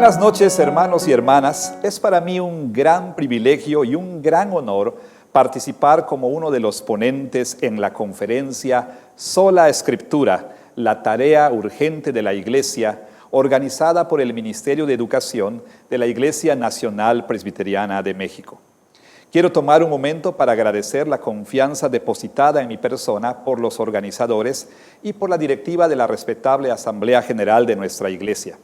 Buenas noches, hermanos y hermanas. Es para mí un gran privilegio y un gran honor participar como uno de los ponentes en la conferencia Sola Escritura, la tarea urgente de la Iglesia, organizada por el Ministerio de Educación de la Iglesia Nacional Presbiteriana de México. Quiero tomar un momento para agradecer la confianza depositada en mi persona por los organizadores y por la directiva de la respetable Asamblea General de nuestra Iglesia.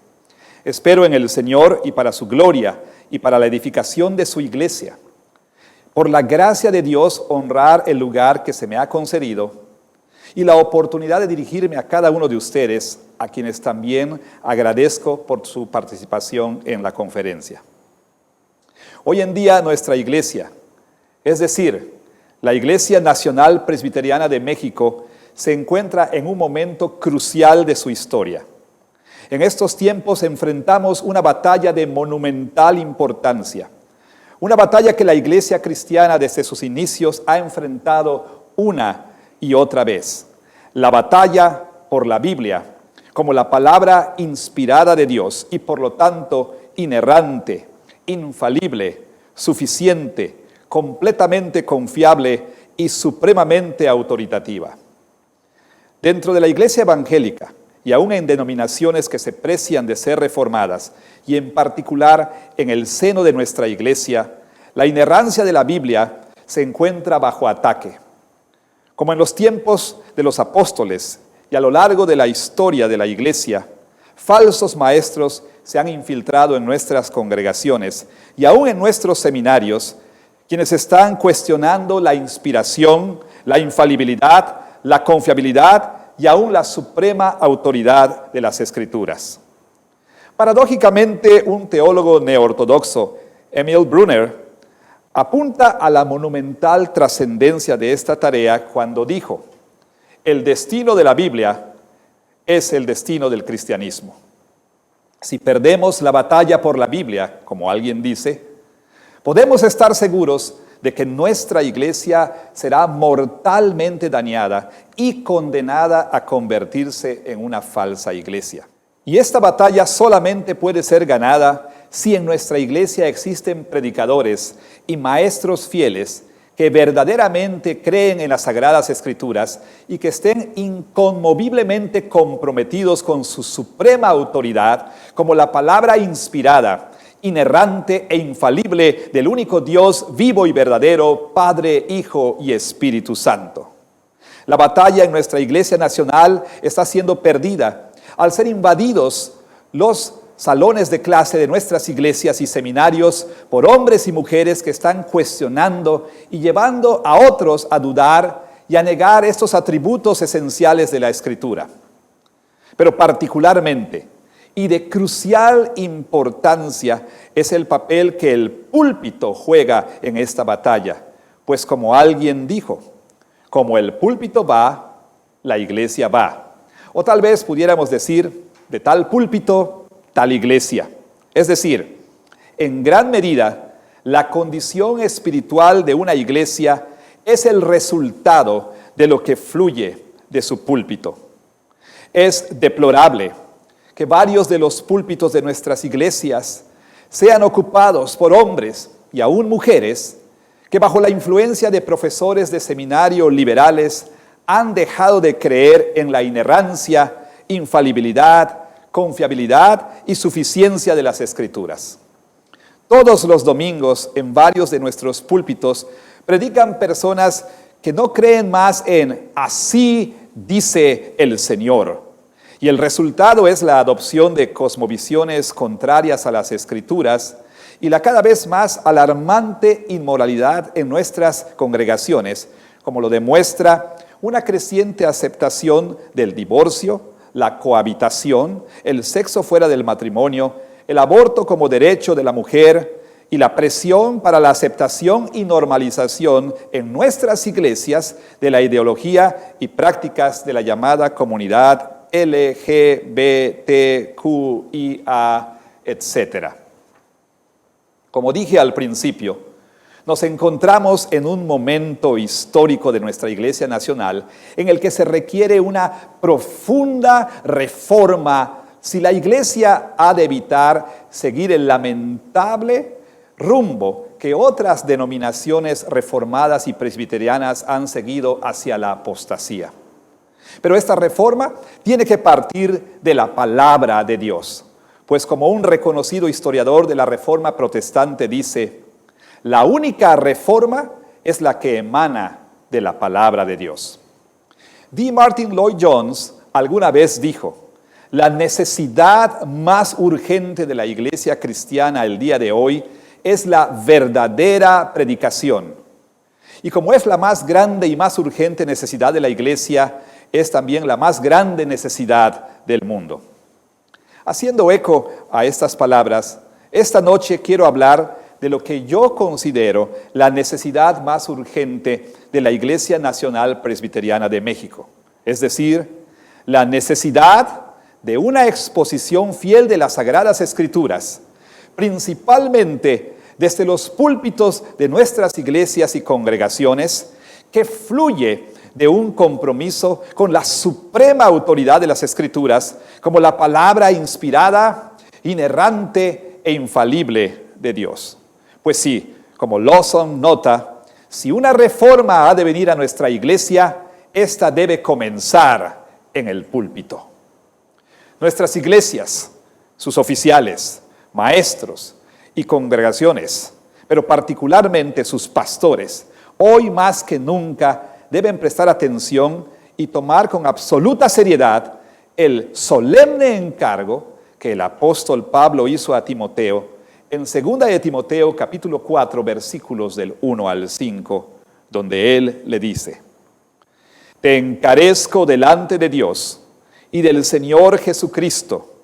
Espero en el Señor y para su gloria y para la edificación de su Iglesia, por la gracia de Dios, honrar el lugar que se me ha concedido y la oportunidad de dirigirme a cada uno de ustedes, a quienes también agradezco por su participación en la conferencia. Hoy en día nuestra Iglesia, es decir, la Iglesia Nacional Presbiteriana de México, se encuentra en un momento crucial de su historia. En estos tiempos enfrentamos una batalla de monumental importancia, una batalla que la Iglesia cristiana desde sus inicios ha enfrentado una y otra vez. La batalla por la Biblia, como la palabra inspirada de Dios y por lo tanto inerrante, infalible, suficiente, completamente confiable y supremamente autoritativa. Dentro de la Iglesia evangélica, y aún en denominaciones que se precian de ser reformadas, y en particular en el seno de nuestra Iglesia, la inerrancia de la Biblia se encuentra bajo ataque. Como en los tiempos de los apóstoles y a lo largo de la historia de la Iglesia, falsos maestros se han infiltrado en nuestras congregaciones y aún en nuestros seminarios, quienes están cuestionando la inspiración, la infalibilidad, la confiabilidad y aún la suprema autoridad de las Escrituras. Paradójicamente, un teólogo neortodoxo, Emil Brunner, apunta a la monumental trascendencia de esta tarea cuando dijo: el destino de la Biblia es el destino del cristianismo. Si perdemos la batalla por la Biblia, como alguien dice, podemos estar seguros de que nuestra Iglesia será mortalmente dañada y condenada a convertirse en una falsa iglesia. Y esta batalla solamente puede ser ganada si en nuestra Iglesia existen predicadores y maestros fieles que verdaderamente creen en las Sagradas Escrituras y que estén inconmoviblemente comprometidos con su suprema autoridad como la palabra inspirada, inerrante e infalible del único Dios vivo y verdadero, Padre, Hijo y Espíritu Santo. La batalla en nuestra Iglesia Nacional está siendo perdida al ser invadidos los salones de clase de nuestras iglesias y seminarios por hombres y mujeres que están cuestionando y llevando a otros a dudar y a negar estos atributos esenciales de la Escritura. Pero particularmente, y de crucial importancia, es el papel que el púlpito juega en esta batalla. Pues como alguien dijo, como el púlpito va, la iglesia va. O tal vez pudiéramos decir, de tal púlpito, tal iglesia. Es decir, en gran medida, la condición espiritual de una iglesia es el resultado de lo que fluye de su púlpito. Es deplorable que varios de los púlpitos de nuestras iglesias sean ocupados por hombres y aún mujeres que bajo la influencia de profesores de seminario liberales han dejado de creer en la inerrancia, infalibilidad, confiabilidad y suficiencia de las Escrituras. Todos los domingos en varios de nuestros púlpitos predican personas que no creen más en "así dice el Señor". Y el resultado es la adopción de cosmovisiones contrarias a las Escrituras y la cada vez más alarmante inmoralidad en nuestras congregaciones, como lo demuestra una creciente aceptación del divorcio, la cohabitación, el sexo fuera del matrimonio, el aborto como derecho de la mujer y la presión para la aceptación y normalización en nuestras iglesias de la ideología y prácticas de la llamada comunidad LGBTQIA, etc. Como dije al principio, nos encontramos en un momento histórico de nuestra Iglesia Nacional en el que se requiere una profunda reforma si la Iglesia ha de evitar seguir el lamentable rumbo que otras denominaciones reformadas y presbiterianas han seguido hacia la apostasía. Pero esta reforma tiene que partir de la palabra de Dios, pues como un reconocido historiador de la Reforma protestante dice, la única reforma es la que emana de la palabra de Dios. D. Martin Lloyd Jones alguna vez dijo, la necesidad más urgente de la iglesia cristiana el día de hoy es la verdadera predicación. Y como es la más grande y más urgente necesidad de la iglesia, es también la más grande necesidad del mundo. Haciendo eco a estas palabras, esta noche quiero hablar de lo que yo considero la necesidad más urgente de la Iglesia Nacional Presbiteriana de México. Es decir, la necesidad de una exposición fiel de las Sagradas Escrituras, principalmente desde los púlpitos de nuestras iglesias y congregaciones, que fluye de un compromiso con la suprema autoridad de las Escrituras, como la palabra inspirada, inerrante e infalible de Dios. Pues sí, como Lawson nota, si una reforma ha de venir a nuestra iglesia, esta debe comenzar en el púlpito. Nuestras iglesias, sus oficiales, maestros y congregaciones, pero particularmente sus pastores, hoy más que nunca deben prestar atención y tomar con absoluta seriedad el solemne encargo que el apóstol Pablo hizo a Timoteo en 2 de Timoteo capítulo 4 versículos del 1 al 5, donde él le dice, te encarezco delante de Dios y del Señor Jesucristo,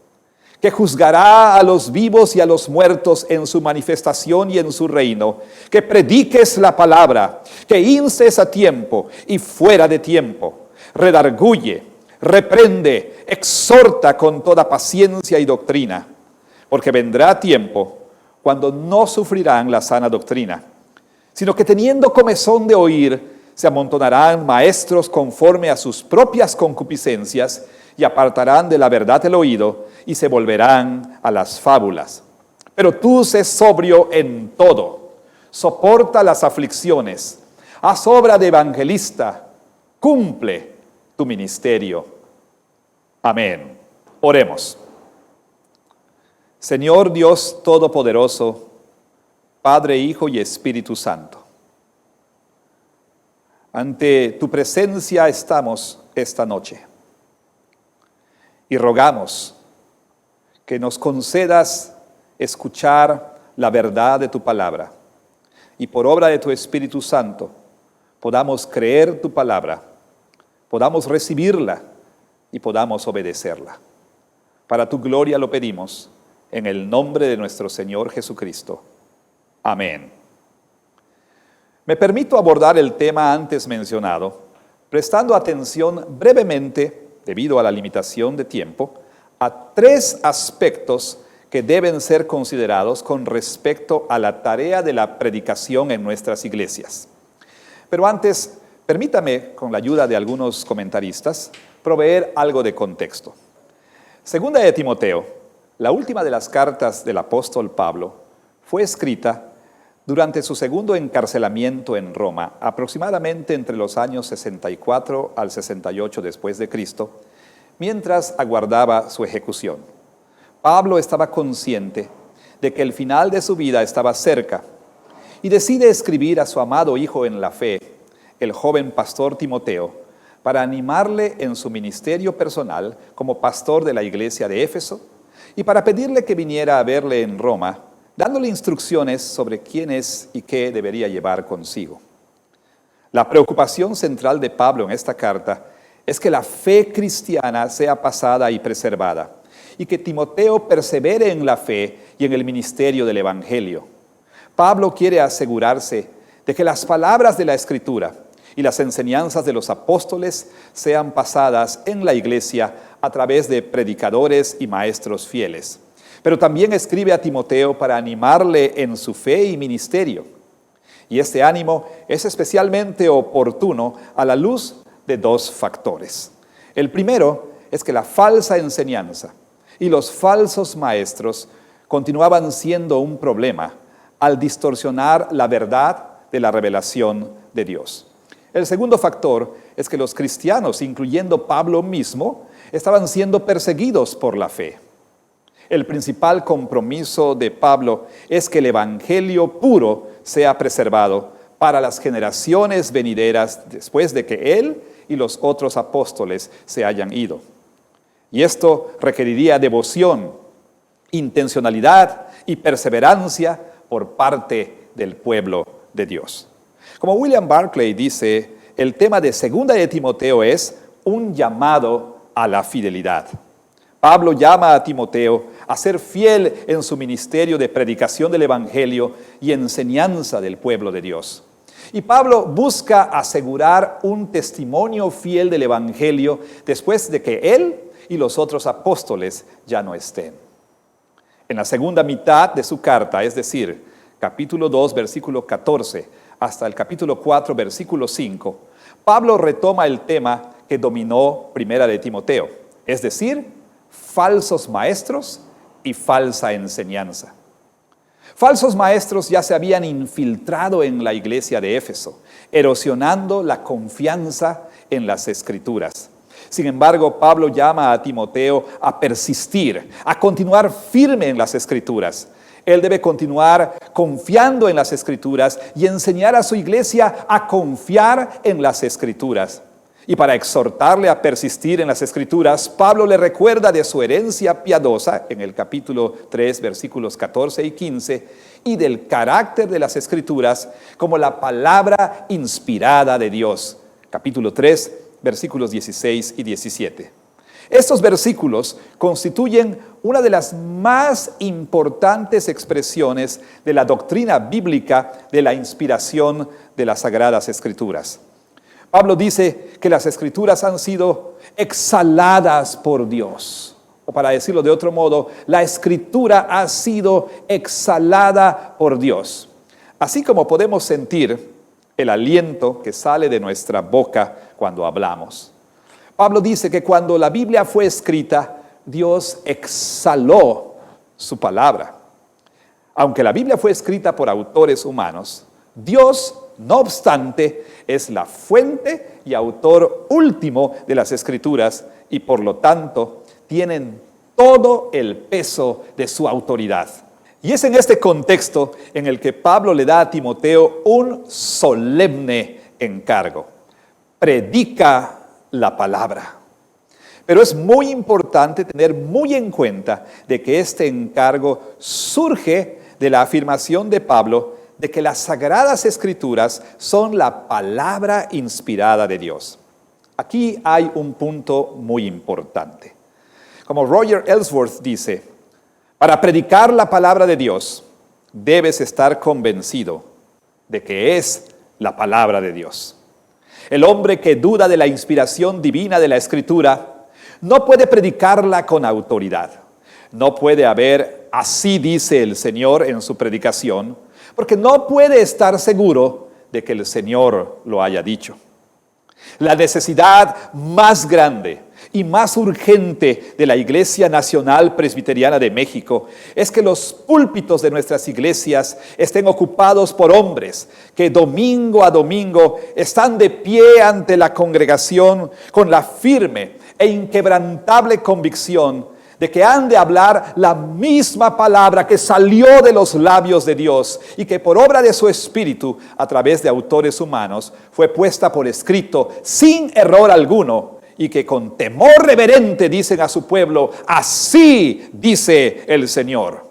que juzgará a los vivos y a los muertos en su manifestación y en su reino, que prediques la palabra, que instes a tiempo y fuera de tiempo, redarguye, reprende, exhorta con toda paciencia y doctrina, porque vendrá tiempo cuando no sufrirán la sana doctrina, sino que teniendo comezón de oír, se amontonarán maestros conforme a sus propias concupiscencias y apartarán de la verdad el oído y se volverán a las fábulas. Pero tú sé sobrio en todo, soporta las aflicciones, haz obra de evangelista, cumple tu ministerio. Amén. Oremos. Señor Dios Todopoderoso, Padre, Hijo y Espíritu Santo, ante tu presencia estamos esta noche y rogamos que nos concedas escuchar la verdad de tu palabra y por obra de tu Espíritu Santo podamos creer tu palabra, podamos recibirla y podamos obedecerla. Para tu gloria lo pedimos en el nombre de nuestro Señor Jesucristo. Amén. Me permito abordar el tema antes mencionado, prestando atención brevemente, debido a la limitación de tiempo, a 3 aspectos que deben ser considerados con respecto a la tarea de la predicación en nuestras iglesias. Pero antes, permítame, con la ayuda de algunos comentaristas, proveer algo de contexto. 2 de Timoteo, la última de las cartas del apóstol Pablo, fue escrita durante su segundo encarcelamiento en Roma, aproximadamente entre los años 64 al 68 después de Cristo, mientras aguardaba su ejecución. Pablo estaba consciente de que el final de su vida estaba cerca y decide escribir a su amado hijo en la fe, el joven pastor Timoteo, para animarle en su ministerio personal como pastor de la iglesia de Éfeso y para pedirle que viniera a verle en Roma, dándole instrucciones sobre quién es y qué debería llevar consigo. La preocupación central de Pablo en esta carta es que la fe cristiana sea pasada y preservada, y que Timoteo persevere en la fe y en el ministerio del Evangelio. Pablo quiere asegurarse de que las palabras de la Escritura y las enseñanzas de los apóstoles sean pasadas en la iglesia a través de predicadores y maestros fieles. Pero también escribe a Timoteo para animarle en su fe y ministerio. Y este ánimo es especialmente oportuno a la luz de 2 factores. El primero es que la falsa enseñanza y los falsos maestros continuaban siendo un problema al distorsionar la verdad de la revelación de Dios. El segundo factor es que los cristianos, incluyendo Pablo mismo, estaban siendo perseguidos por la fe. El principal compromiso de Pablo es que el evangelio puro sea preservado para las generaciones venideras después de que él y los otros apóstoles se hayan ido. Y esto requeriría devoción, intencionalidad y perseverancia por parte del pueblo de Dios. Como William Barclay dice, el tema de 2 de Timoteo es un llamado a la fidelidad. Pablo llama a Timoteo a ser fiel en su ministerio de predicación del evangelio y enseñanza del pueblo de Dios. Y Pablo busca asegurar un testimonio fiel del evangelio después de que él y los otros apóstoles ya no estén. En la segunda mitad de su carta, es decir, capítulo 2, versículo 14, hasta el capítulo 4, versículo 5, Pablo retoma el tema que dominó 1 de Timoteo, es decir, falsos maestros y falsa enseñanza. Falsos maestros ya se habían infiltrado en la iglesia de Éfeso, erosionando la confianza en las Escrituras. Sin embargo, Pablo llama a Timoteo a persistir, a continuar firme en las Escrituras. Él debe continuar confiando en las Escrituras y enseñar a su iglesia a confiar en las Escrituras. Y para exhortarle a persistir en las Escrituras, Pablo le recuerda de su herencia piadosa en el capítulo 3, versículos 14 y 15, y del carácter de las Escrituras como la palabra inspirada de Dios. Capítulo 3, versículos 16 y 17. Estos versículos constituyen una de las más importantes expresiones de la doctrina bíblica de la inspiración de las Sagradas Escrituras. Pablo dice que las Escrituras han sido exhaladas por Dios. O para decirlo de otro modo, la Escritura ha sido exhalada por Dios. Así como podemos sentir el aliento que sale de nuestra boca cuando hablamos. Pablo dice que cuando la Biblia fue escrita, Dios exhaló su palabra. Aunque la Biblia fue escrita por autores humanos, Dios, no obstante, es la fuente y autor último de las Escrituras y por lo tanto tienen todo el peso de su autoridad. Y es en este contexto en el que Pablo le da a Timoteo un solemne encargo. Predica la palabra. Pero es muy importante tener muy en cuenta de que este encargo surge de la afirmación de Pablo de que las Sagradas Escrituras son la palabra inspirada de Dios. Aquí hay un punto muy importante. Como Roger Ellsworth dice, para predicar la palabra de Dios, debes estar convencido de que es la palabra de Dios. El hombre que duda de la inspiración divina de la Escritura no puede predicarla con autoridad. No puede haber, así dice el Señor en su predicación, porque no puede estar seguro de que el Señor lo haya dicho. La necesidad más grande y más urgente de la Iglesia Nacional Presbiteriana de México es que los púlpitos de nuestras iglesias estén ocupados por hombres que domingo a domingo están de pie ante la congregación con la firme e inquebrantable convicción de que han de hablar la misma palabra que salió de los labios de Dios y que por obra de su Espíritu, a través de autores humanos, fue puesta por escrito sin error alguno y que con temor reverente dicen a su pueblo, así dice el Señor.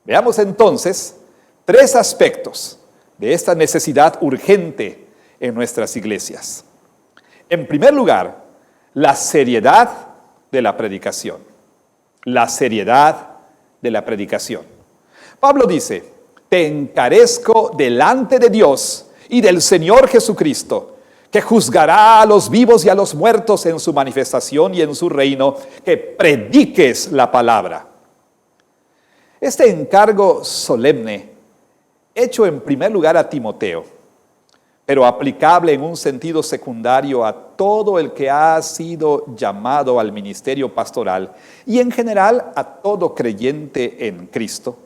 Veamos entonces 3 aspectos de esta necesidad urgente en nuestras iglesias. En primer lugar, la seriedad de la predicación. La seriedad de la predicación. Pablo dice, te encarezco delante de Dios y del Señor Jesucristo, que juzgará a los vivos y a los muertos en su manifestación y en su reino, que prediques la palabra. Este encargo solemne, hecho en primer lugar a Timoteo, pero aplicable en un sentido secundario a todo el que ha sido llamado al ministerio pastoral y en general a todo creyente en Cristo,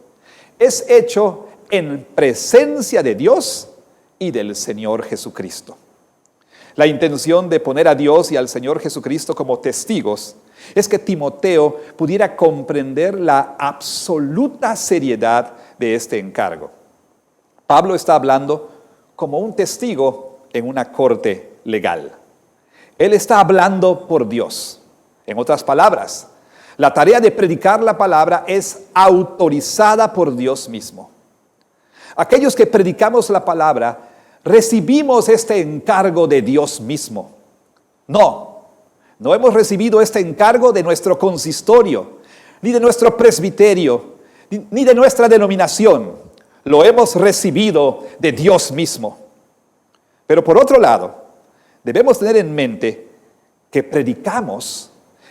es hecho en presencia de Dios y del Señor Jesucristo. La intención de poner a Dios y al Señor Jesucristo como testigos es que Timoteo pudiera comprender la absoluta seriedad de este encargo. Pablo está hablando como un testigo en una corte legal. Él está hablando por Dios. En otras palabras, la tarea de predicar la palabra es autorizada por Dios mismo. Aquellos que predicamos la palabra recibimos este encargo de Dios mismo. No hemos recibido este encargo de nuestro consistorio, ni de nuestro presbiterio, ni de nuestra denominación. Lo hemos recibido de Dios mismo. Pero por otro lado, debemos tener en mente que predicamos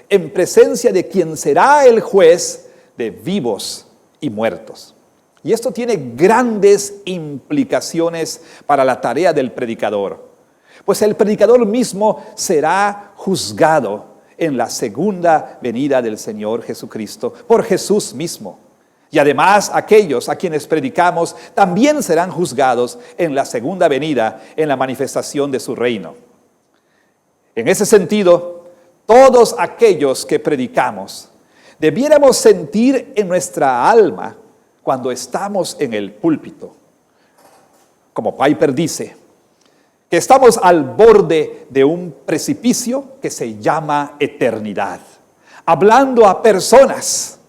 en presencia de quien será el juez de vivos y muertos. Y esto tiene grandes implicaciones para la tarea del predicador, pues el predicador mismo será juzgado en la segunda venida del Señor Jesucristo por Jesús mismo. Y además aquellos a quienes predicamos también serán juzgados en la segunda venida, en la manifestación de su reino. En ese sentido, todos aquellos que predicamos debiéramos sentir en nuestra alma cuando estamos en el púlpito, como Piper dice, que estamos al borde de un precipicio que se llama eternidad, hablando a personas,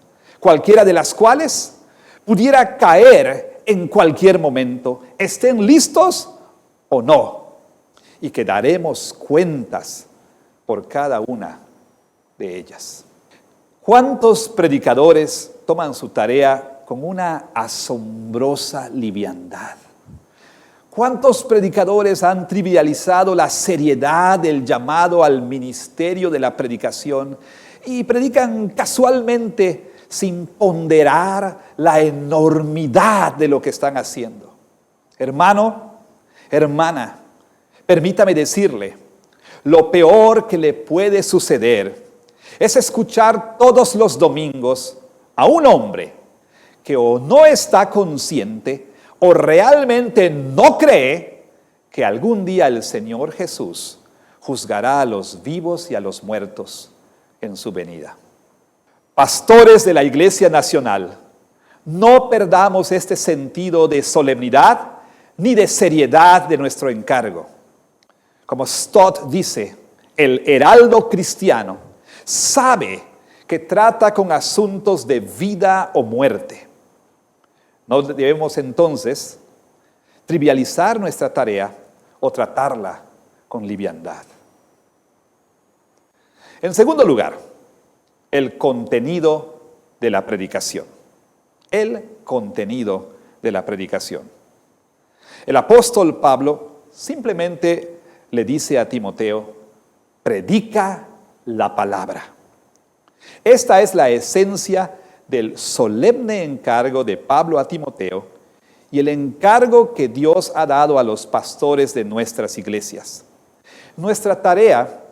cualquiera de las cuales pudiera caer en cualquier momento, estén listos o no, y que daremos cuentas por cada una de ellas. ¿Cuántos predicadores toman su tarea con una asombrosa liviandad? ¿Cuántos predicadores han trivializado la seriedad del llamado al ministerio de la predicación y predican casualmente sin ponderar la enormidad de lo que están haciendo? Hermano, hermana, permítame decirle, lo peor que le puede suceder es escuchar todos los domingos a un hombre que o no está consciente o realmente no cree que algún día el Señor Jesús juzgará a los vivos y a los muertos en su venida. Pastores de la Iglesia Nacional, no perdamos este sentido de solemnidad ni de seriedad de nuestro encargo. Como Stott dice, el heraldo cristiano sabe que trata con asuntos de vida o muerte. No debemos entonces trivializar nuestra tarea o tratarla con liviandad. En segundo lugar, el contenido de la predicación. El contenido de la predicación. El apóstol Pablo simplemente le dice a Timoteo, predica la palabra. Esta es la esencia del solemne encargo de Pablo a Timoteo y el encargo que Dios ha dado a los pastores de nuestras iglesias. Nuestra tarea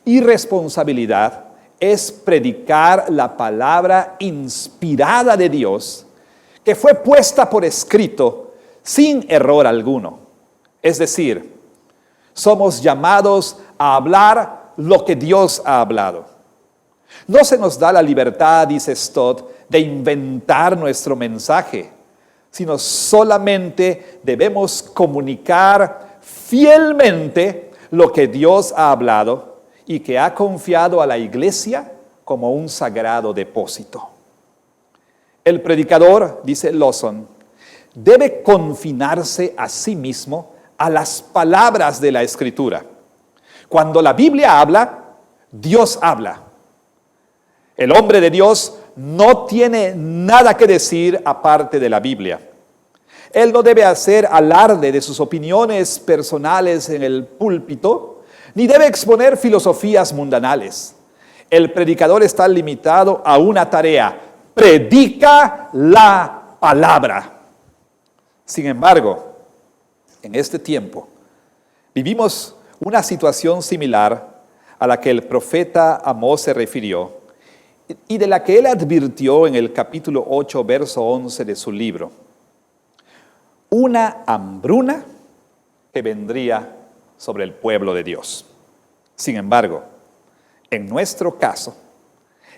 y responsabilidad es predicar la palabra inspirada de Dios, que fue puesta por escrito sin error alguno. Es decir, somos llamados a hablar lo que Dios ha hablado. No se nos da la libertad, dice Stott, de inventar nuestro mensaje, sino solamente debemos comunicar fielmente lo que Dios ha hablado y que ha confiado a la iglesia como un sagrado depósito. El predicador, dice Lawson, debe confinarse a sí mismo a las palabras de la Escritura. Cuando la Biblia habla, Dios habla. El hombre de Dios no tiene nada que decir aparte de la Biblia. Él no debe hacer alarde de sus opiniones personales en el púlpito, ni debe exponer filosofías mundanales. El predicador está limitado a una tarea: predica la palabra. Sin embargo, en este tiempo, Vivimos una situación similar a la que el profeta Amós se refirió y de la que él advirtió en el capítulo 8, verso 11 de su libro. Una hambruna que vendría sobre el pueblo de Dios. Sin embargo, en nuestro caso,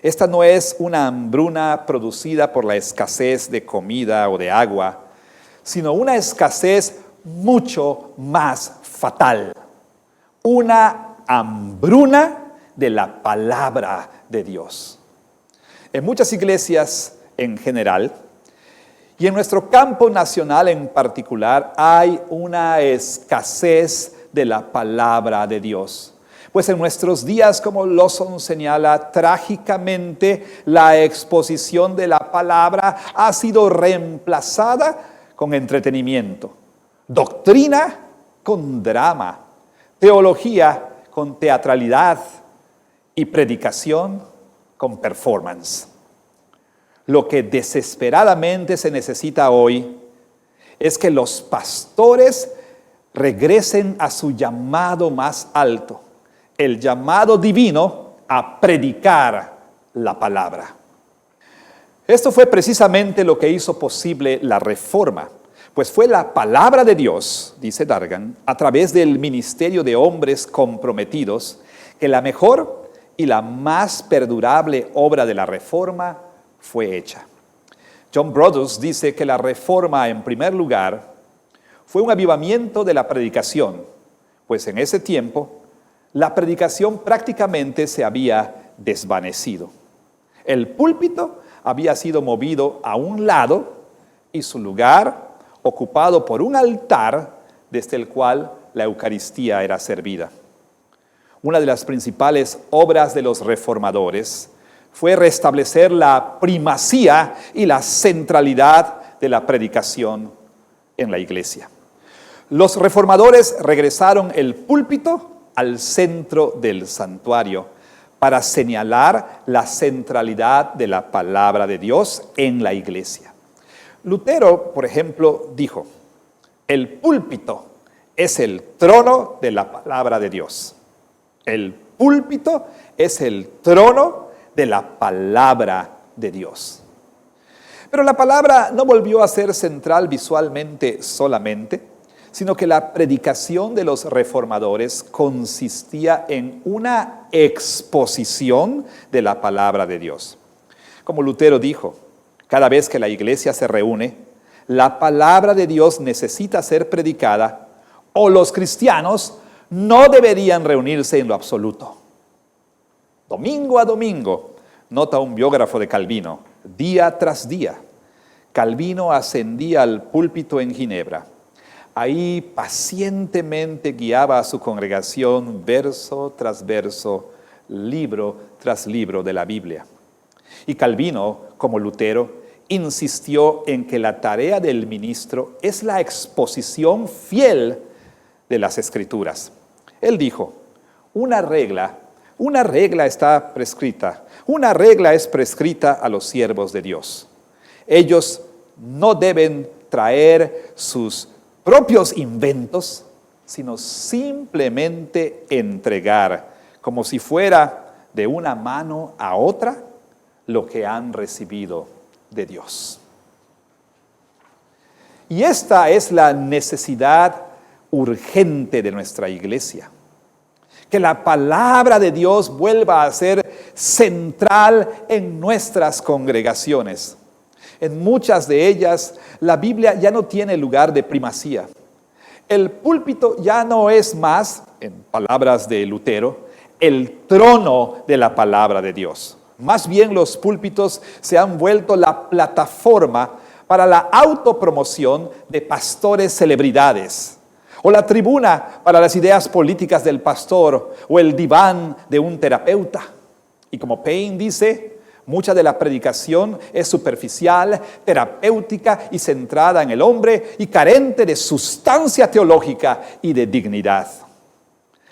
esta no es una hambruna producida por la escasez de comida o de agua, sino una escasez mucho más fatal. Una hambruna de la palabra de Dios. En muchas iglesias en general, y en nuestro campo nacional en particular, hay una escasez de la palabra de Dios. Pues en nuestros días, como Lawson señala, trágicamente la exposición de la palabra ha sido reemplazada con entretenimiento, doctrina con drama, teología con teatralidad y predicación con performance. Lo que desesperadamente se necesita hoy es que los pastores regresen a su llamado más alto, el llamado divino a predicar la palabra. Esto fue precisamente lo que hizo posible la Reforma, pues fue la palabra de Dios, dice Dargan, a través del ministerio de hombres comprometidos, que la mejor y la más perdurable obra de la Reforma fue hecha. John Broadus dice que la Reforma, en primer lugar, fue un avivamiento de la predicación, pues en ese tiempo la predicación prácticamente se había desvanecido. El púlpito había sido movido a un lado y su lugar ocupado por un altar desde el cual la Eucaristía era servida. Una de las principales obras de los reformadores fue restablecer la primacía y la centralidad de la predicación en la iglesia. Los reformadores regresaron el púlpito al centro del santuario para señalar la centralidad de la palabra de Dios en la iglesia. Lutero, por ejemplo, dijo: el púlpito es el trono de la palabra de Dios. El púlpito es el trono de la palabra de Dios. Pero la palabra no volvió a ser central visualmente solamente, sino que la predicación de los reformadores consistía en una exposición de la palabra de Dios. Como Lutero dijo, cada vez que la iglesia se reúne, la palabra de Dios necesita ser predicada, o los cristianos no deberían reunirse en lo absoluto. Domingo a domingo, nota un biógrafo de Calvino, día tras día, Calvino ascendía al púlpito en Ginebra. Ahí pacientemente guiaba a su congregación verso tras verso, libro tras libro de la Biblia. Y Calvino, como Lutero, insistió en que la tarea del ministro es la exposición fiel de las Escrituras. Él dijo: una regla está prescrita, una regla es prescrita a los siervos de Dios. Ellos no deben traer sus propios inventos, sino simplemente entregar, como si fuera de una mano a otra, lo que han recibido de Dios. Y esta es la necesidad urgente de nuestra iglesia. Que la palabra de Dios vuelva a ser central en nuestras congregaciones. En muchas de ellas, la Biblia ya no tiene lugar de primacía. El púlpito ya no es más, en palabras de Lutero, el trono de la palabra de Dios. Más bien los púlpitos se han vuelto la plataforma para la autopromoción de pastores celebridades, o la tribuna para las ideas políticas del pastor, o el diván de un terapeuta. Y como Payne dice, mucha de la predicación es superficial, terapéutica y centrada en el hombre y carente de sustancia teológica y de dignidad.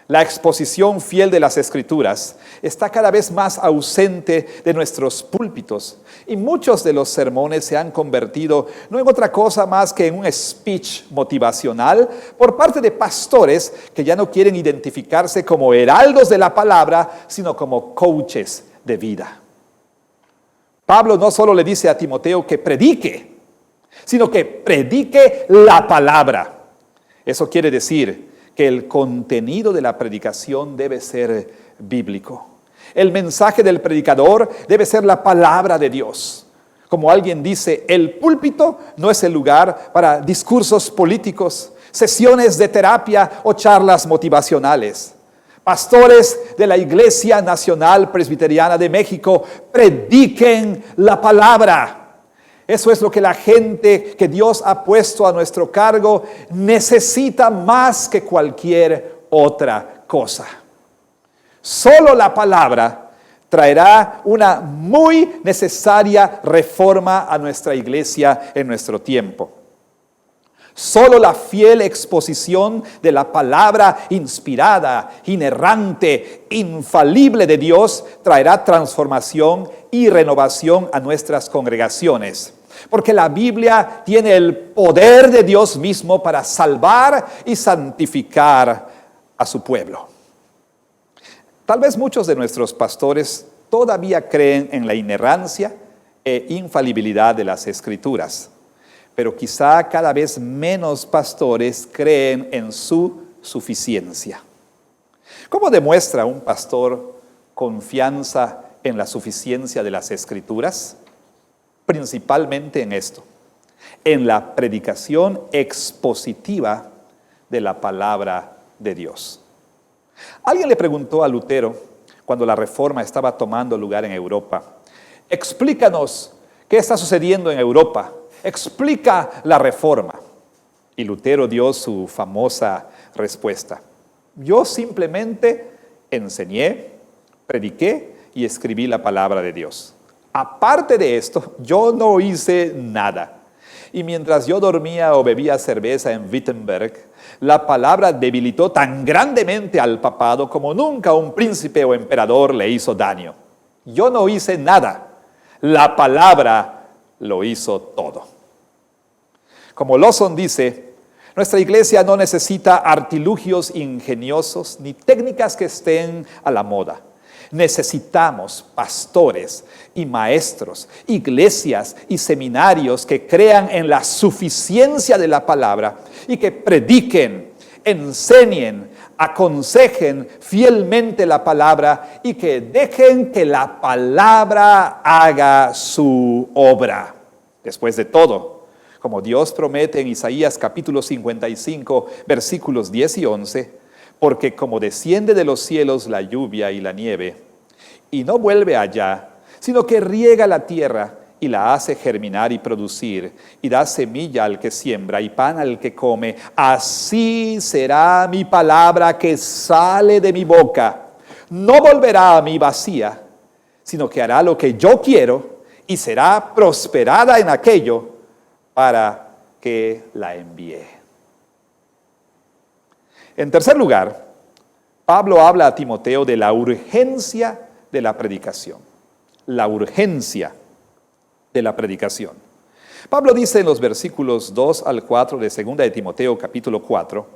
La exposición fiel de las Escrituras está cada vez más ausente de nuestros púlpitos y muchos de los sermones se han convertido no en otra cosa más que en un speech motivacional por parte de pastores que ya no quieren identificarse como heraldos de la palabra, sino como coaches de vida. Pablo no solo le dice a Timoteo que predique, sino que predique la palabra. Eso quiere decir que el contenido de la predicación debe ser bíblico. El mensaje del predicador debe ser la palabra de Dios. Como alguien dice, el púlpito no es el lugar para discursos políticos, sesiones de terapia o charlas motivacionales. Pastores de la Iglesia Nacional Presbiteriana de México, prediquen la palabra. Eso es lo que la gente que Dios ha puesto a nuestro cargo necesita más que cualquier otra cosa. Solo la palabra traerá una muy necesaria reforma a nuestra iglesia en nuestro tiempo. Solo la fiel exposición de la palabra inspirada, inerrante, infalible de Dios traerá transformación y renovación a nuestras congregaciones. Porque la Biblia tiene el poder de Dios mismo para salvar y santificar a su pueblo. Tal vez muchos de nuestros pastores todavía creen en la inerrancia e infalibilidad de las Escrituras, pero quizá cada vez menos pastores creen en su suficiencia. ¿Cómo demuestra un pastor confianza en la suficiencia de las Escrituras? Principalmente en esto, en la predicación expositiva de la palabra de Dios. Alguien le preguntó a Lutero, cuando la Reforma estaba tomando lugar en Europa, explícanos qué está sucediendo en Europa, explica la Reforma. Y Lutero dio su famosa respuesta: yo simplemente enseñé, prediqué y escribí la palabra de Dios. Aparte de esto, yo no hice nada. Y mientras yo dormía o bebía cerveza en Wittenberg, la palabra debilitó tan grandemente al papado como nunca un príncipe o emperador le hizo daño. Yo no hice nada. La palabra lo hizo todo. Como Lawson dice, nuestra iglesia no necesita artilugios ingeniosos ni técnicas que estén a la moda. Necesitamos pastores y maestros, iglesias y seminarios que crean en la suficiencia de la palabra y que prediquen, enseñen, aconsejen fielmente la palabra y que dejen que la palabra haga su obra. Después de todo, como Dios promete en Isaías capítulo 55, versículos 10 y 11, porque como desciende de los cielos la lluvia y la nieve, y no vuelve allá, sino que riega la tierra y la hace germinar y producir, y da semilla al que siembra y pan al que come, así será mi palabra que sale de mi boca. No volverá a mí vacía, sino que hará lo que yo quiero y será prosperada en aquello para que la envíe. En tercer lugar, Pablo habla a Timoteo de la urgencia de la predicación. La urgencia de la predicación. Pablo dice en los versículos 2 al 4 de 2 de Timoteo capítulo 4,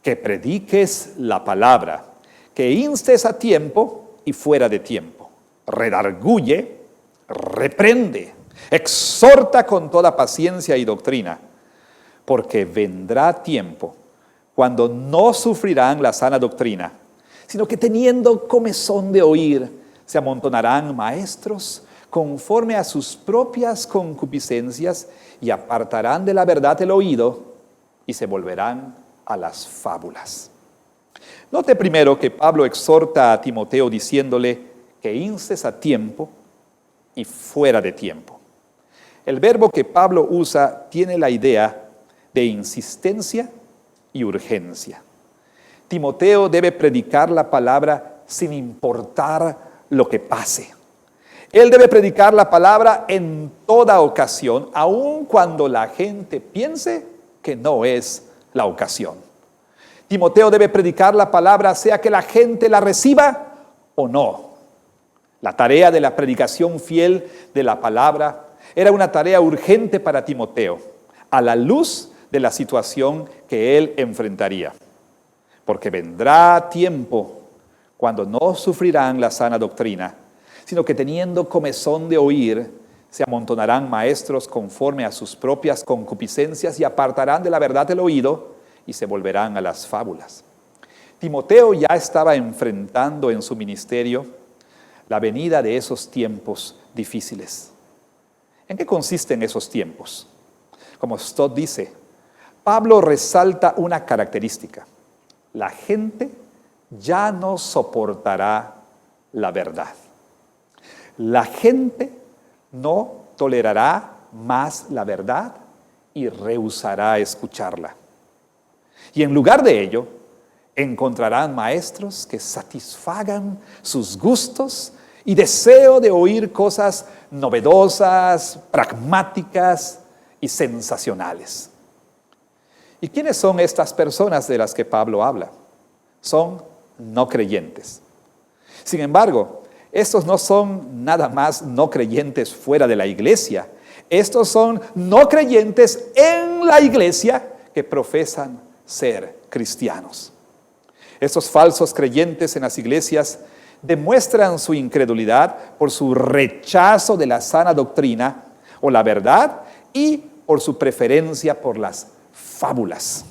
que prediques la palabra, que instes a tiempo y fuera de tiempo, redarguye, reprende, exhorta con toda paciencia y doctrina, porque vendrá tiempo cuando no sufrirán la sana doctrina, sino que teniendo comezón de oír, se amontonarán maestros conforme a sus propias concupiscencias y apartarán de la verdad el oído y se volverán a las fábulas. Note primero que Pablo exhorta a Timoteo diciéndole que instes a tiempo y fuera de tiempo. El verbo que Pablo usa tiene la idea de insistencia y urgencia. Timoteo debe predicar la palabra sin importar lo que pase. Él debe predicar la palabra en toda ocasión, aun cuando la gente piense que no es la ocasión. Timoteo debe predicar la palabra, sea que la gente la reciba o no. La tarea de la predicación fiel de la palabra era una tarea urgente para Timoteo, a la luz de la situación que él enfrentaría. Porque vendrá tiempo cuando no sufrirán la sana doctrina, sino que teniendo comezón de oír, se amontonarán maestros conforme a sus propias concupiscencias y apartarán de la verdad el oído y se volverán a las fábulas. Timoteo ya estaba enfrentando en su ministerio la venida de esos tiempos difíciles. ¿En qué consisten esos tiempos? Como Stott dice, Pablo resalta una característica. La gente ya no soportará la verdad. La gente no tolerará más la verdad y rehusará escucharla. Y en lugar de ello, encontrarán maestros que satisfagan sus gustos y deseo de oír cosas novedosas, pragmáticas y sensacionales. ¿Y quiénes son estas personas de las que Pablo habla? Son no creyentes. Sin embargo, estos no son nada más no creyentes fuera de la iglesia. Estos son no creyentes en la iglesia que profesan ser cristianos. Estos falsos creyentes en las iglesias demuestran su incredulidad por su rechazo de la sana doctrina o la verdad y por su preferencia por las fábulas.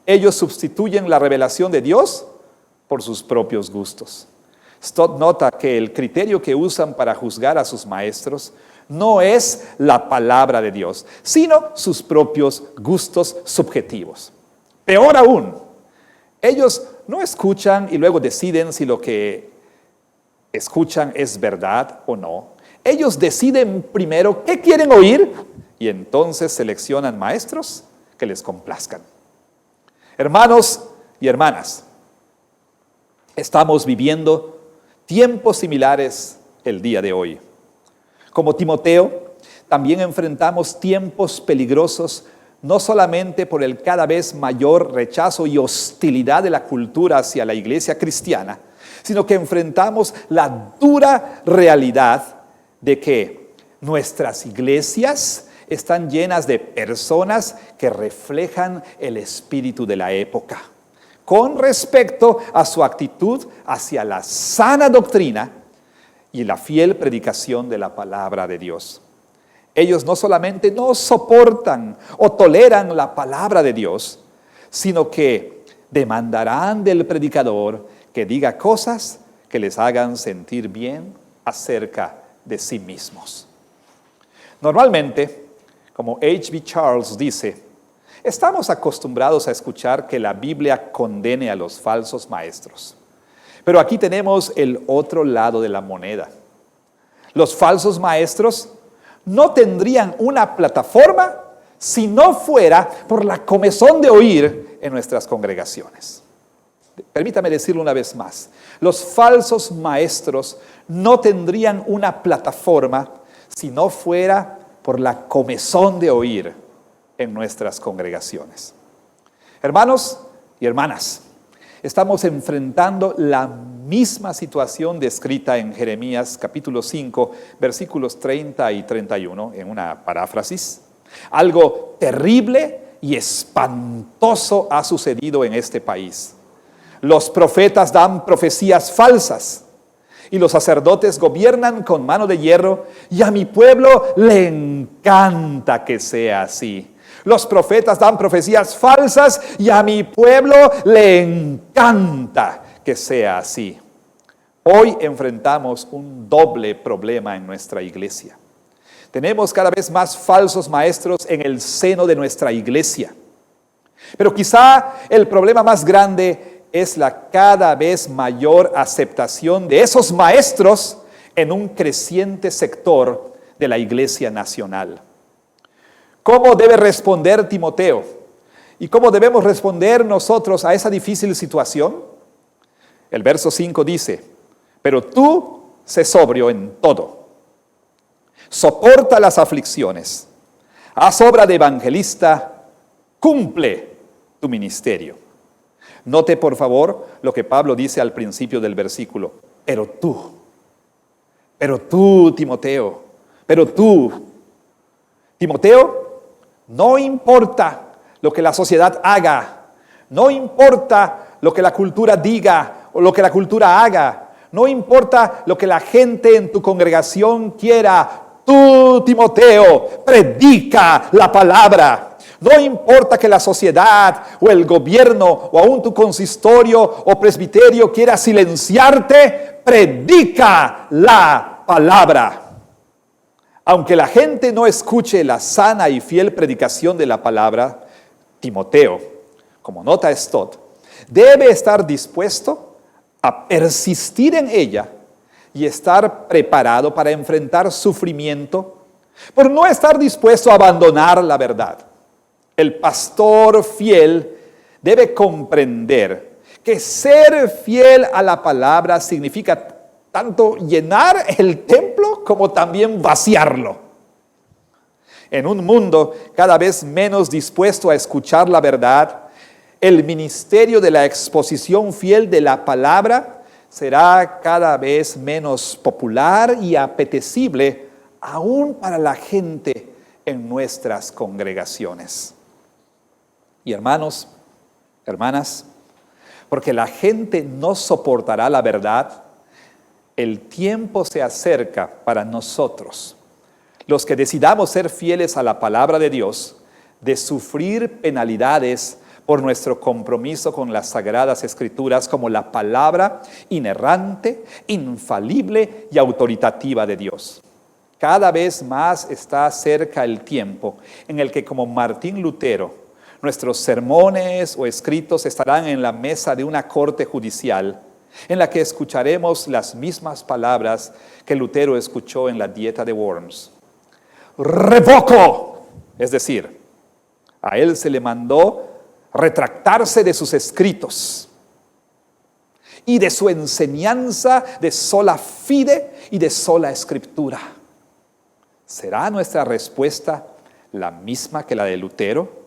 Ellos sustituyen la revelación de Dios por sus propios gustos. Stott nota que el criterio que usan para juzgar a sus maestros no es la palabra de Dios, sino sus propios gustos subjetivos. Peor aún, ellos no escuchan y luego deciden si lo que escuchan es verdad o no. Ellos deciden primero qué quieren oír y entonces seleccionan maestros que les complazcan. Hermanos y hermanas, estamos viviendo tiempos similares el día de hoy. Como Timoteo, también enfrentamos tiempos peligrosos, no solamente por el cada vez mayor rechazo y hostilidad de la cultura hacia la iglesia cristiana, sino que enfrentamos la dura realidad de que nuestras iglesias están llenas de personas que reflejan el espíritu de la época, con respecto a su actitud hacia la sana doctrina y la fiel predicación de la palabra de Dios. Ellos no solamente no soportan o toleran la palabra de Dios, sino que demandarán del predicador que diga cosas que les hagan sentir bien acerca de sí mismos. Normalmente, como H.B. Charles dice, estamos acostumbrados a escuchar que la Biblia condene a los falsos maestros. Pero aquí tenemos el otro lado de la moneda. Los falsos maestros no tendrían una plataforma si no fuera por la comezón de oír en nuestras congregaciones. Permítame decirlo una vez más. Los falsos maestros no tendrían una plataforma si no fuera por la comezón de oír en nuestras congregaciones. Hermanos y hermanas, estamos enfrentando la misma situación descrita en Jeremías capítulo 5, versículos 30 y 31, en una paráfrasis. Algo terrible y espantoso ha sucedido en este país. Los profetas dan profecías falsas y los sacerdotes gobiernan con mano de hierro, y a mi pueblo le encanta que sea así. Los profetas dan profecías falsas y a mi pueblo le encanta que sea así. Hoy enfrentamos un doble problema en nuestra iglesia. Tenemos cada vez más falsos maestros en el seno de nuestra iglesia. Pero quizá el problema más grande es la cada vez mayor aceptación de esos maestros en un creciente sector de la iglesia nacional. ¿Cómo debe responder Timoteo? ¿Y cómo debemos responder nosotros a esa difícil situación? El verso 5 dice, pero tú sé sobrio en todo. Soporta las aflicciones. Haz obra de evangelista. Cumple tu ministerio. Note por favor lo que Pablo dice al principio del versículo. Pero tú, Timoteo, Timoteo, no importa lo que la sociedad haga, no importa lo que la cultura diga o lo que la cultura haga, no importa lo que la gente en tu congregación quiera, tú, Timoteo, predica la palabra. No importa que la sociedad o el gobierno o aún tu consistorio o presbiterio quiera silenciarte, predica la palabra. Aunque la gente no escuche la sana y fiel predicación de la palabra, Timoteo, como nota Stott, debe estar dispuesto a persistir en ella y estar preparado para enfrentar sufrimiento por no estar dispuesto a abandonar la verdad. El pastor fiel debe comprender que ser fiel a la palabra significa tanto llenar el templo como también vaciarlo. En un mundo cada vez menos dispuesto a escuchar la verdad, el ministerio de la exposición fiel de la palabra será cada vez menos popular y apetecible aún para la gente en nuestras congregaciones. Y hermanos, hermanas, porque la gente no soportará la verdad, el tiempo se acerca para nosotros, los que decidamos ser fieles a la palabra de Dios, de sufrir penalidades por nuestro compromiso con las Sagradas Escrituras como la palabra inerrante, infalible y autoritativa de Dios. Cada vez más está cerca el tiempo en el que, como Martín Lutero, nuestros sermones o escritos estarán en la mesa de una corte judicial en la que escucharemos las mismas palabras que Lutero escuchó en la dieta de Worms. ¡Revoco! Es decir, a él se le mandó retractarse de sus escritos y de su enseñanza de sola fide y de sola escritura. ¿Será nuestra respuesta la misma que la de Lutero?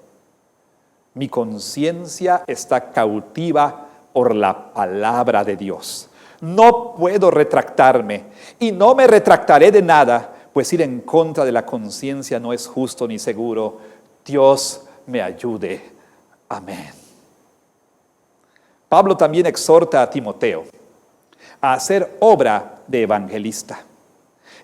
Mi conciencia está cautiva por la palabra de Dios. No puedo retractarme y no me retractaré de nada, pues ir en contra de la conciencia no es justo ni seguro. Dios me ayude. Amén. Pablo también exhorta a Timoteo a hacer obra de evangelista.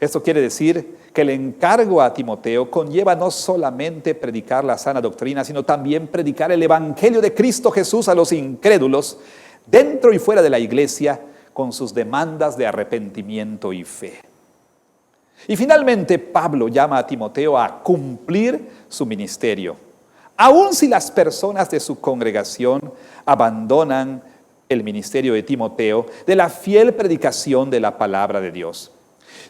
Esto quiere decir que el encargo a Timoteo conlleva no solamente predicar la sana doctrina, sino también predicar el evangelio de Cristo Jesús a los incrédulos, dentro y fuera de la iglesia, con sus demandas de arrepentimiento y fe. Y finalmente, Pablo llama a Timoteo a cumplir su ministerio, aun si las personas de su congregación abandonan el ministerio de Timoteo, de la fiel predicación de la palabra de Dios.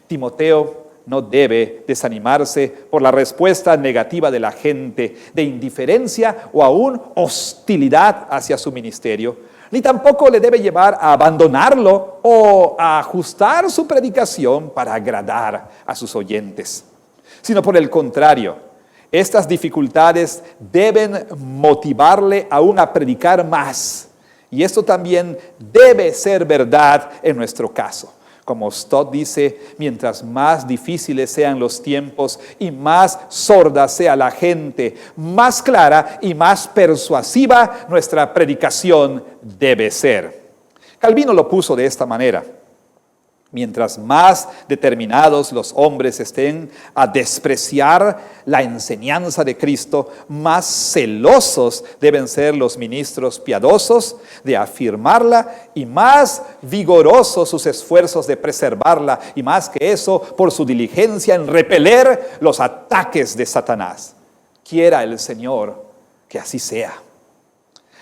Timoteo no debe desanimarse por la respuesta negativa de la gente, de indiferencia o aún hostilidad hacia su ministerio, ni tampoco le debe llevar a abandonarlo o a ajustar su predicación para agradar a sus oyentes, sino por el contrario, estas dificultades deben motivarle aún a predicar más, y esto también debe ser verdad en nuestro caso. Como Stott dice, mientras más difíciles sean los tiempos y más sorda sea la gente, más clara y más persuasiva nuestra predicación debe ser. Calvino lo puso de esta manera: mientras más determinados los hombres estén a despreciar la enseñanza de Cristo, más celosos deben ser los ministros piadosos de afirmarla y más vigorosos sus esfuerzos de preservarla, y más que eso, por su diligencia en repeler los ataques de Satanás. Quiera el Señor que así sea.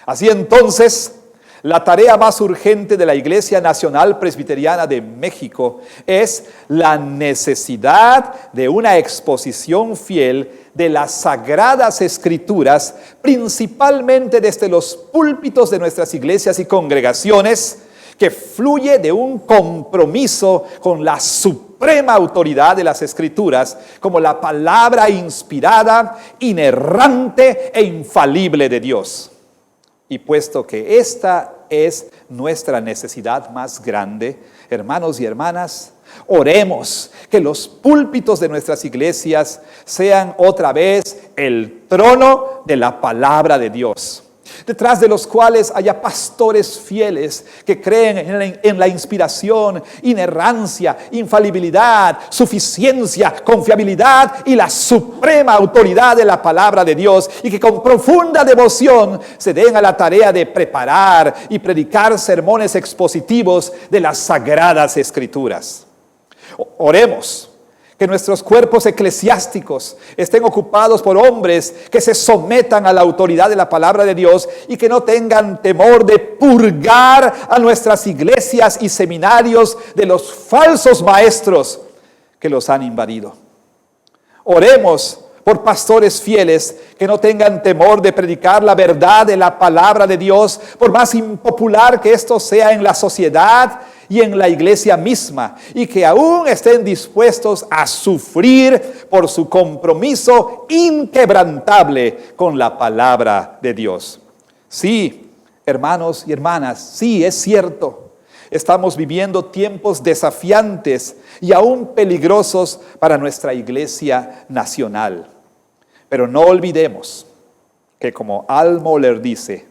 Así entonces, la tarea más urgente de la Iglesia Nacional Presbiteriana de México es la necesidad de una exposición fiel de las Sagradas Escrituras, principalmente desde los púlpitos de nuestras iglesias y congregaciones, que fluye de un compromiso con la suprema autoridad de las Escrituras como la palabra inspirada, inerrante e infalible de Dios. Y puesto que esta es nuestra necesidad más grande, hermanos y hermanas, oremos que los púlpitos de nuestras iglesias sean otra vez el trono de la palabra de Dios, detrás de los cuales haya pastores fieles que creen en la inspiración, inerrancia, infalibilidad, suficiencia, confiabilidad y la suprema autoridad de la palabra de Dios, y que con profunda devoción se den a la tarea de preparar y predicar sermones expositivos de las sagradas escrituras. Oremos que nuestros cuerpos eclesiásticos estén ocupados por hombres que se sometan a la autoridad de la palabra de Dios y que no tengan temor de purgar a nuestras iglesias y seminarios de los falsos maestros que los han invadido. Oremos por pastores fieles que no tengan temor de predicar la verdad de la palabra de Dios, por más impopular que esto sea en la sociedad y en la iglesia misma, y que aún estén dispuestos a sufrir por su compromiso inquebrantable con la palabra de Dios. Sí, hermanos y hermanas, sí, es cierto. Estamos viviendo tiempos desafiantes y aún peligrosos para nuestra iglesia nacional. Pero no olvidemos que, como Al Mohler dice,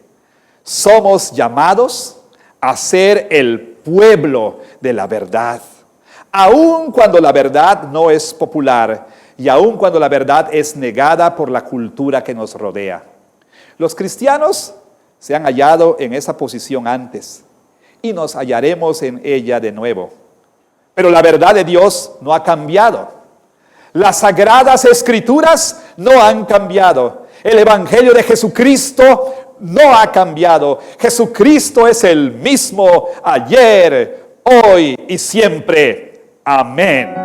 somos llamados a ser el pueblo de la verdad. Aun cuando la verdad no es popular y aun cuando la verdad es negada por la cultura que nos rodea. Los cristianos se han hallado en esa posición antes y nos hallaremos en ella de nuevo. Pero la verdad de Dios no ha cambiado. Las sagradas escrituras no han cambiado. El evangelio de Jesucristo no ha cambiado. Jesucristo es el mismo ayer, hoy y siempre. Amén.